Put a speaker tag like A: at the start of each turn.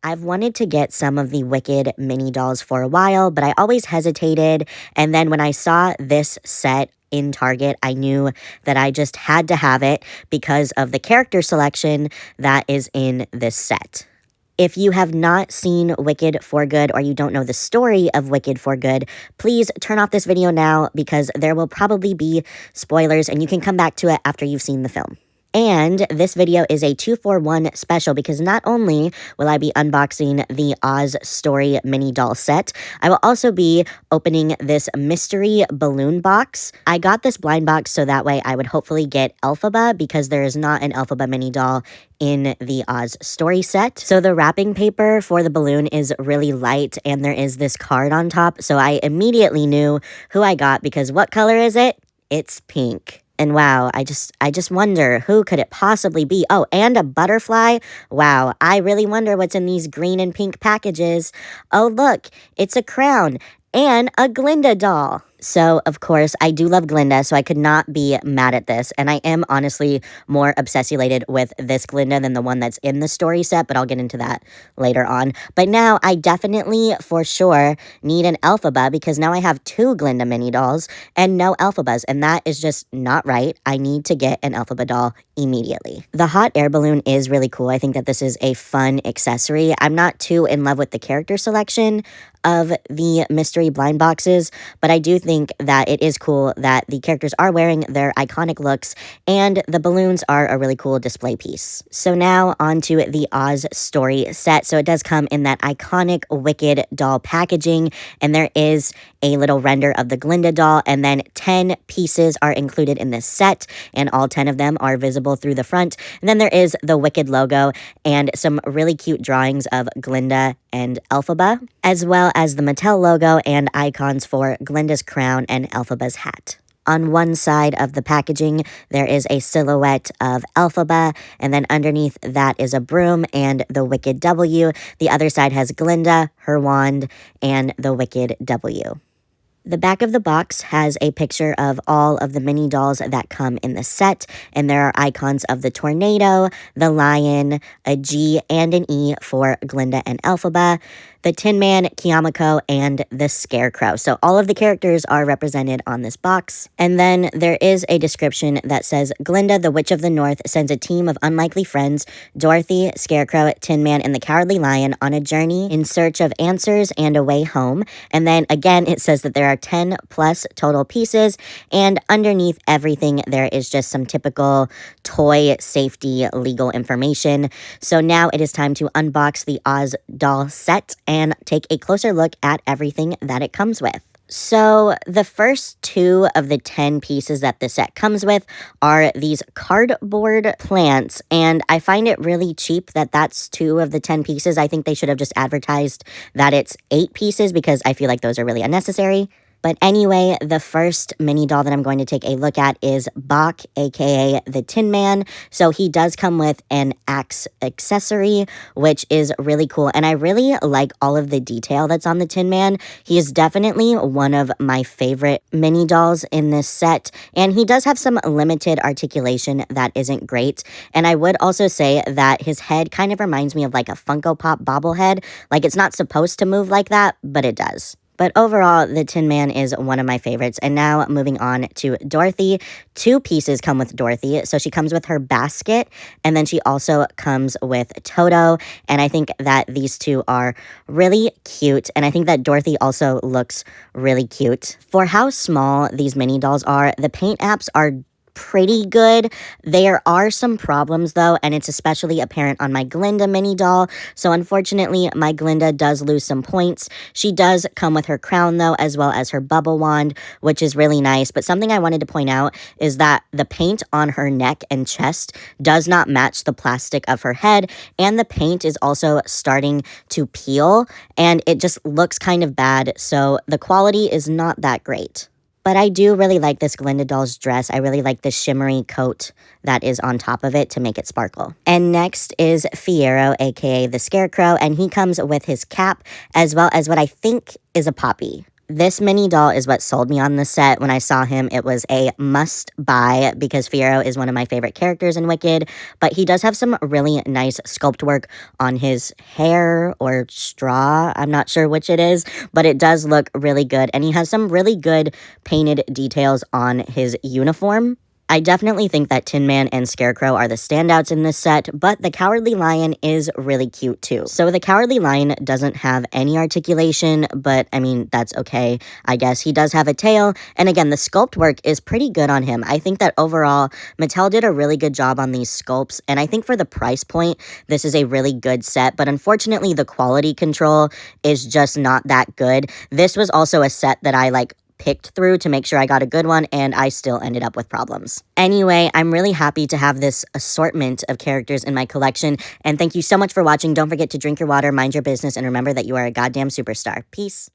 A: I've wanted to get some of the Wicked mini dolls for a while, but I always hesitated. And then when I saw this set in Target, I knew that I just had to have it because of the character selection that is in this set. If you have not seen Wicked for Good or you don't know the story of Wicked for Good, please turn off this video now because there will probably be spoilers and you can come back to it after you've seen the film. And this video is a 2-for-1 special because not only will I be unboxing the Oz Story mini doll set, I will also be opening this mystery balloon box. I got this blind box so that way I would hopefully get Elphaba because there is not an Elphaba mini doll in the Oz Story set. So the wrapping paper for the balloon is really light and there is this card on top. So I immediately knew who I got because what color is it? It's pink. And wow, I just wonder, who could it possibly be? Oh, and a butterfly? Wow, I really wonder what's in these green and pink packages. Oh, look, it's a crown and a Glinda doll. So, of course, I do love Glinda, so I could not be mad at this. And I am honestly more obsessulated with this Glinda than the one that's in the story set, but I'll get into that later on. But now I definitely, for sure, need an Elphaba because now I have 2 Glinda mini dolls and no Elphabas, and that is just not right. I need to get an Elphaba doll immediately. The hot air balloon is really cool. I think that this is a fun accessory. I'm not too in love with the character selection of the mystery blind boxes, but I do think that it is cool that the characters are wearing their iconic looks and the balloons are a really cool display piece. So now on to the Oz Story set. So it does come in that iconic Wicked doll packaging, and there is a little render of the Glinda doll, and then 10 pieces are included in this set, and all 10 of them are visible through the front. And then there is the Wicked logo and some really cute drawings of Glinda and Elphaba, as well as the Mattel logo and icons for Glinda's crown and Elphaba's hat. On one side of the packaging, there is a silhouette of Elphaba, and then underneath that is a broom and the Wicked W. The other side has Glinda, her wand, and the Wicked W. The back of the box has a picture of all of the mini dolls that come in the set, and there are icons of the tornado, the lion, a G and an E for Glinda and Elphaba, the Tin Man, Kiamako, and the Scarecrow. So all of the characters are represented on this box. And then there is a description that says, Glinda, the Witch of the North, sends a team of unlikely friends, Dorothy, Scarecrow, Tin Man, and the Cowardly Lion, on a journey in search of answers and a way home. And then again, it says that there are 10 plus total pieces, and underneath everything, there is just some typical toy safety legal information. So now it is time to unbox the Oz doll set and take a closer look at everything that it comes with. So the first 2 of the 10 pieces that the set comes with are these cardboard plants, and I find it really cheap that that's 2 of the 10 pieces. I think they should have just advertised that it's 8 pieces because I feel like those are really unnecessary. But anyway, the first mini doll that I'm going to take a look at is Boq, aka the Tin Man. So he does come with an axe accessory, which is really cool. And I really like all of the detail that's on the Tin Man. He is definitely one of my favorite mini dolls in this set. And he does have some limited articulation that isn't great. And I would also say that his head kind of reminds me of like a Funko Pop bobblehead. Like it's not supposed to move like that, but it does. But overall, the Tin Man is one of my favorites. And now moving on to Dorothy. 2 pieces come with Dorothy. So she comes with her basket, and then she also comes with Toto. And I think that these 2 are really cute. And I think that Dorothy also looks really cute. For how small these mini dolls are, the paint apps are pretty good. There are some problems though, and it's especially apparent on my Glinda mini doll. So unfortunately, my Glinda does lose some points. She does come with her crown though, as well as her bubble wand, which is really nice. But something I wanted to point out is that the paint on her neck and chest does not match the plastic of her head, and the paint is also starting to peel, and it just looks kind of bad. So the quality is not that great. But I do really like this Glinda doll's dress. I really like the shimmery coat that is on top of it to make it sparkle. And next is Fiyero, aka the Scarecrow, and he comes with his cap as well as what I think is a poppy. This mini doll is what sold me on the set. When I saw him, it was a must buy because Fiyero is one of my favorite characters in Wicked, but he does have some really nice sculpt work on his hair or straw. I'm not sure which it is, but it does look really good, and he has some really good painted details on his uniform. I definitely think that Tin Man and Scarecrow are the standouts in this set, but the Cowardly Lion is really cute too. So the Cowardly Lion doesn't have any articulation, but I mean, that's okay. I guess he does have a tail, and again, the sculpt work is pretty good on him. I think that overall, Mattel did a really good job on these sculpts, and I think for the price point, this is a really good set, but unfortunately, the quality control is just not that good. This was also a set that I picked through to make sure I got a good one, and I still ended up with problems. Anyway, I'm really happy to have this assortment of characters in my collection, and thank you so much for watching. Don't forget to drink your water, mind your business, and remember that you are a goddamn superstar. Peace.